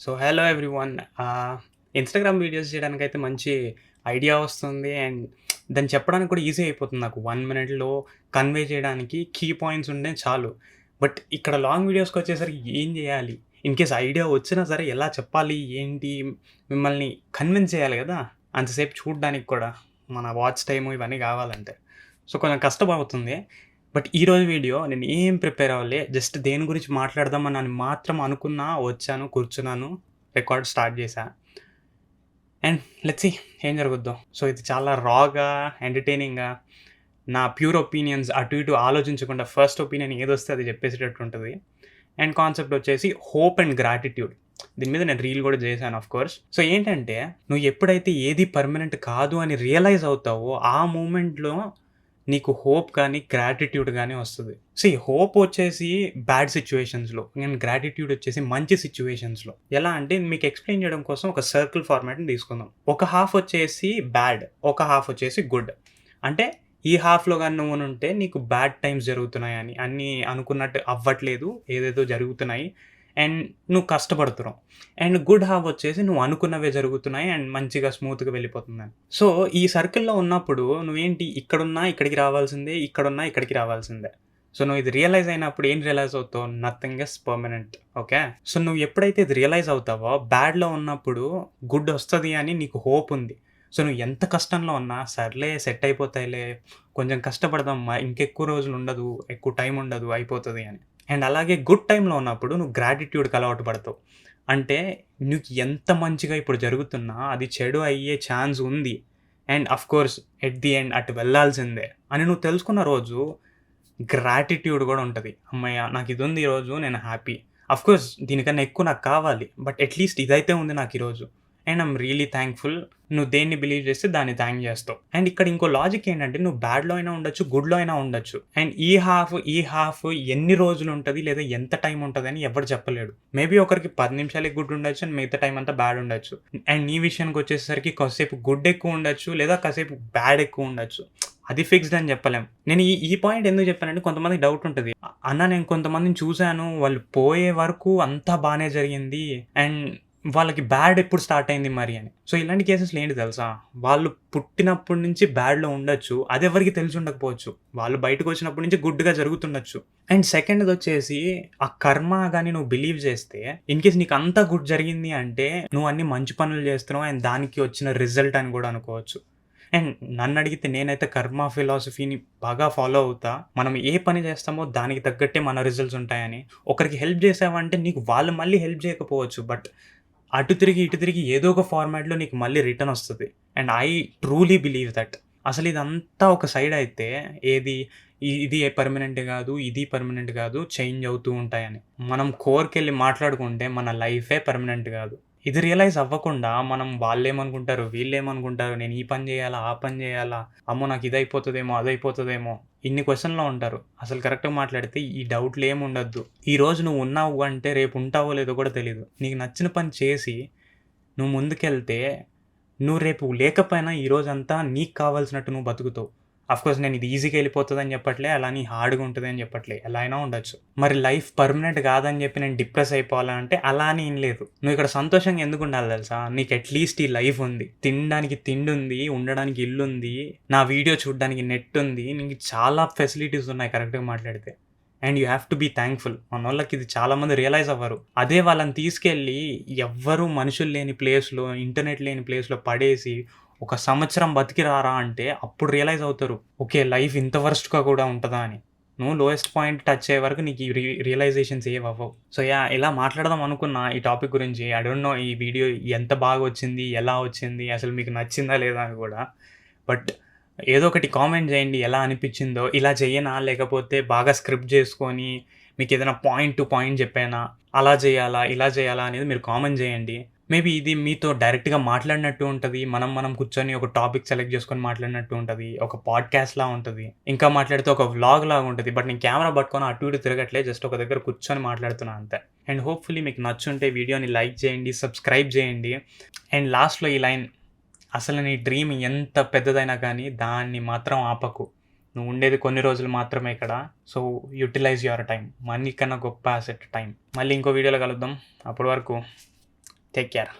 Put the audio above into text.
So hello everyone. Instagram videos చేయడానికైతే మంచి idea వస్తుంది. అండ్ దాన్ని చెప్పడానికి కూడా ఈజీ అయిపోతుంది నాకు. 1 మినిట్‌లో కన్వే చేయడానికి కీ పాయింట్స్ ఉంటే చాలు. బట్ ఇక్కడ లాంగ్ వీడియోస్‌కొచ్చేసరికి ఏం చేయాలి? ఇన్‌కేస్ ఐడియా వచ్చినా సరే ఎలా చెప్పాలి? ఏంటి? మిమ్మల్ని కన్విన్స్ చేయాలి కదా! అంతసేపు చూడడానికి కూడా మన వాచ్ టైము ఇవన్నీ కావాలంటే. సో కొంచెం కష్టమవుతుంది. బట్ ఈరోజు వీడియో నేను ఏం ప్రిపేర్ అవ్వలే. జస్ట్ దేని గురించి మాట్లాడదామని మాత్రం అనుకున్నా, వచ్చాను, కూర్చున్నాను, రికార్డ్ స్టార్ట్ చేశా. అండ్ లెట్స్ సీ ఏం జరుగుద్దో. సో ఇది చాలా రాగా, ఎంటర్‌టైనింగ్‌గా, నా ప్యూర్ ఒపీనియన్స్ అటు ఇటు ఆలోచించకుండా ఫస్ట్ ఒపీనియన్ ఏదొస్తే అది చెప్పేసేటట్టు ఉంటది. అండ్ కాన్సెప్ట్ వచ్చేసి హోప్ అండ్ గ్రాటిట్యూడ్. దీని మీద నేను రీల్ కూడా చేశాను ఆఫ్‌కోర్స్. సో ఏంటంటే నువ్వు ఎప్పుడైతే ఏది పర్మనెంట్ కాదు అని రియలైజ్ అవుతావో ఆ మూమెంట్‌లో నీకు హోప్ కానీ, గ్రాటిట్యూడ్ గానీ వస్తది. హోప్ వచ్చేసి బ్యాడ్ సిట్యుయేషన్స్‌లో. అండ్ గ్రాటిట్యూడ్ వచ్చేసి మంచి సిట్యుయేషన్స్‌లో. ఎలా అంటే మీకు ఎక్స్‌ప్లెయిన్ చేయడం కోసం ఒక సర్కిల్ ఫార్మాట్‌ని తీసుకుందాం. ఒక హాఫ్ వచ్చేసి బ్యాడ్, ఒక హాఫ్ వచ్చేసి గుడ్. అంటే ఈ హాఫ్‌లో గాని నువ్వునుంటే నీకు బ్యాడ్ టైమ్స్ జరుగుతున్నాయని, అన్నీ అనుకున్నట్టు అవ్వట్లేదు, ఏదేదో జరుగుతున్నాయి. అండ్ నువ్వు కష్టపడుతున్నావు. అండ్ గుడ్ హాఫ్ వచ్చేసి నువ్వు అనుకున్నవే జరుగుతున్నాయి అండ్ మంచిగా స్మూత్‌గా వెళ్ళిపోతుందని. సో, ఈ సర్కిల్‌లో ఉన్నప్పుడు నువ్వేంటి ఇక్కడున్నా ఇక్కడికి రావాల్సిందే, ఇక్కడున్నా ఇక్కడికి రావాల్సిందే. సో, నువ్వు ఇది రియలైజ్ అయినప్పుడు ఏం రియలైజ్ అవుతావు? Nothing is permanent. Okay. So, నువ్వు ఎప్పుడైతే ఇది రియలైజ్ అవుతావో బ్యాడ్‌లో ఉన్నప్పుడు గుడ్ ఒస్తది అని నీకు హోప్ ఉంది. సో, నువ్వు ఎంత కష్టంలో ఉన్నా సర్లే సెట్ అయిపోతాయిలే, కొంచెం కష్టపడదాం ఇంకెక్కువ రోజులు ఉండదు, ఎక్కువ టైం ఉండదు, అయిపోతది అని. అండ్ అలాగే గుడ్ టైమ్‌లో ఉన్నప్పుడు నువ్వు గ్రాటిట్యూడ్‌కి అలవాటు పడతావు. అంటే నీకు ఎంత మంచిగా ఇప్పుడు జరుగుతున్నా అది చెడు అయ్యే ఛాన్స్ ఉంది. And of course at the end అటు వెళ్ళాల్సిందే అని నువ్వు తెలుసుకున్న రోజు గ్రాటిట్యూడ్ గూడా ఉంటది. హమ్మయ్య! నాకిదుంది ఈరోజు నేను హ్యాపీ. ఆఫ్‌కోర్స్ దీనికన్నా ఎక్కువ నాకు కావాలి. బట్ అట్‌లీస్ట్ ఇదైతే ఉంది నాకీరోజు. And I'm really thankful. నువ్వు దేన్ని బిలీవ్ చేస్తే దాన్ని థాంక్ జేస్తావు. అండ్ ఇక్కడ ఇంకో లాజిక్ ఏంటంటే నువ్వు బ్యాడ్‌లో అయినా ఉండొచ్చు, గుడ్‌లో అయినా ఉండొచ్చు. అండ్ ఈ హాఫ్ ఎన్ని రోజులుంటది లేదా ఎంత టైం ఉంటదని ఎవడు చెప్పలేడు. మేబీ ఒకరికి 10 నిమిషాలే గుడ్ ఉండొచ్చు అండ్ మిగతా టైం అంతా బ్యాడ్ ఉండొచ్చు. అండ్ నీ విషయానికొచ్చేసరికి కాసేపు గుడ్ ఎక్కువ ఉండొచ్చు లేదా కాసేపు బ్యాడ్ ఎక్కువ ఉండొచ్చు. అది ఫిక్స్‌డ్ అని చెప్పలేం. నేను ఈ ఈ పాయింట్ ఎందుకు చెప్పానంటే కొంతమందికి డౌట్ ఉంటది. అన్న నేను కొంతమందిని చూసాను. వాళ్ళు పోయే వరకు అంతా బానే జరిగింది. అండ్ వాళ్ళకి బ్యాడ్ ఎప్పుడు స్టార్ట్ అయింది మరి అని. సో, ఇలాంటి కేసెస్‌లో ఏంటి తెలుసా? వాళ్ళు పుట్టినప్పటి నుంచి బ్యాడ్‌లో ఉండొచ్చు. అదెవరికీ తెలిసి ఉండకపోవచ్చు. వాళ్ళు బయటకొచ్చినప్పటి నుంచి గుడ్‌గా జరుగుతుండొచ్చు. అండ్ సెకండ్‌దొచ్చేసి ఆ కర్మ గాని నువ్వు బిలీవ్ చేస్తే ఇన్‌కేస్ నీకు అంతా గుడ్ జరిగింది అంటే నువ్వు అన్ని మంచి పనులు చేస్తున్నావు అండ్ దానికి వచ్చిన రిజల్ట్ అని కూడా అనుకోవచ్చు. అండ్ నన్నడిగితే నేనైతే కర్మ ఫిలాసఫీని బాగా ఫాలో అవుతా. మనం ఏ పని చేస్తామో దానికి తగ్గట్టే మన రిజల్ట్స్ ఉంటాయని. ఒకరికి హెల్ప్ చేసావంటే నీకు వాళ్ళు మళ్ళీ హెల్ప్ చేయకపోవచ్చు. బట్ అటు తిరిగి, ఇటు తిరిగి ఏదో ఒక ఫార్మాట్‌లో నీకు మళ్ళీ రిటర్న్ ఒస్తది. And I truly believe that. అసలిదంతా ఒక సైడ్ అయితే ఏది ఇది పర్మనెంట్ గాదు, ఇది పర్మనెంట్ గాదు, చేంజ్ అవుతూ ఉంటాయని. మనం కోర్‌కెళ్ళి మాట్లాడుకుంటే మన లైఫే పర్మనెంట్ గాదు. ఇది రియలైజ్ అవ్వకుండా మనం వాళ్ళేమనుకుంటారు, వీళ్ళేమనుకుంటారు, నేను ఈ పని జేయాలా, ఆ పని జేయాలా, అమ్మో! నాకు ఇదయిపోతదేమో, అదయిపోతదేమో, ఇన్ని క్వెషన్‌లో ఉంటారు. అసలు కరెక్ట్‌గా మాట్లాడితే ఈ డౌట్‌లేముండొద్దు. ఈరోజు నువ్వు ఉన్నావు అంటే రేపు ఉంటావో లేదో కూడా తెలీదు. నీకు నచ్చిన పని చేసి నువ్వు ముందుకెళ్తే నువ్వు రేపు లేకపోయినా ఈ రోజంతా నీకు కావాల్సినట్టు నువ్వు బతుకుతావు. ఆఫ్‌కోర్స్ నేను ఇది ఈజీగా ఎళ్ళిపోతదని చెప్పట్లే, అలా అని హార్డ్‌గా ఉంటదని చెప్పట్లే. ఎలా అయినా ఉండొచ్చు. మరి లైఫ్ పర్మనెంట్ కాదని చెప్పి నేను డిప్రెస్ అయిపోవాలా అంటే అలా అని ఏం లేదు. నువ్వు ఇక్కడ సంతోషంగా ఎందుకుండాలి తెలుసా? నీకు అట్‌లీస్ట్ ఈ లైఫ్ ఉంది. తినడానికి తిండుంది, ఉండడానికి ఇల్లుంది, నా వీడియో చూడడానికి నెట్ ఉంది. నీకు చాలా ఫెసిలిటీస్ ఉన్నాయి కరెక్ట్‌గా మాట్లాడితే. And you have to be thankful. మనోళ్ళకి ఇది చాలామంది రియలైజ్ అవ్వరు. అదే వాళ్ళని తీసుకెళ్ళి ఎవ్వరు మనుషులు లేని ప్లేస్‌లో, ఇంటర్నెట్ లేని ప్లేస్‌లో పడేసి ఒక సంవత్సరం బతికి రారా అంటే అప్పుడు రియలైజ్ అవుతారు. ఓకే. లైఫ్ ఇంత వరస్ట్‌గా కూడా ఉంటదా అని. నువ్వు లోయెస్ట్ పాయింట్ టచ్ అయ్యే వరకు నీకు ఈ రియలైజేషన్స్ ఏవి అవ్వవు. సో, ఇలా మాట్లాడదాం అనుకున్నా ఈ టాపిక్ గురించి. ఐ డోంట్ నో ఈ వీడియో ఎంత బాగా వచ్చింది? ఎలా వచ్చింది? అసలు మీకు నచ్చిందా లేదా అని కూడా. బట్ ఏదో ఒకటి కామెంట్ చేయండి ఎలా అనిపించిందో. ఇలా చెయ్యనా? లేకపోతే బాగా స్క్రిప్ట్ చేసుకొని మీకేదైనా పాయింట్ టు పాయింట్ చెప్పానా? అలా చేయాలా? ఇలా చేయాలా? అనేది మీరు కామెంట్ చేయండి. మేబీ ఇది మీతో డైరెక్ట్‌గా మాట్లాడినట్టు ఉంటది. మనం కూర్చొని ఒక టాపిక్ సెలెక్ట్ చేసుకొని మాట్లాడినట్టు ఉంటది. ఒక పాడ్‌కాస్ట్‌లా ఉంటది. ఇంకా మాట్లాడితే ఒక వ్లాగ్ లాగా ఉంటది. బట్ నేను కెమెరా పట్టుకొని అటు ఇటు తిరగట్లే. జస్ట్ ఒక దగ్గర కూర్చొని మాట్లాడుతున్నా అంతే. అండ్ హోప్‌ఫుల్లీ మీకు నచ్చుంటే వీడియోని లైక్ చేయండి, సబ్స్క్రైబ్ చేయండి. అండ్ లాస్ట్‌లో ఈ లైన్, అసలు నీ డ్రీమ్ ఎంత పెద్దదైనా కానీ దాన్ని మాత్రం ఆపకు. నువ్వు ఉండేది కొన్ని రోజులు మాత్రమే ఇక్కడ. So, utilize your time. Money కన్నా గొప్ప అసెట్ టైమ్. మళ్ళీ ఇంకో వీడియోలో కలుద్దాం. అప్పటి వరకు టేక్ కేర్.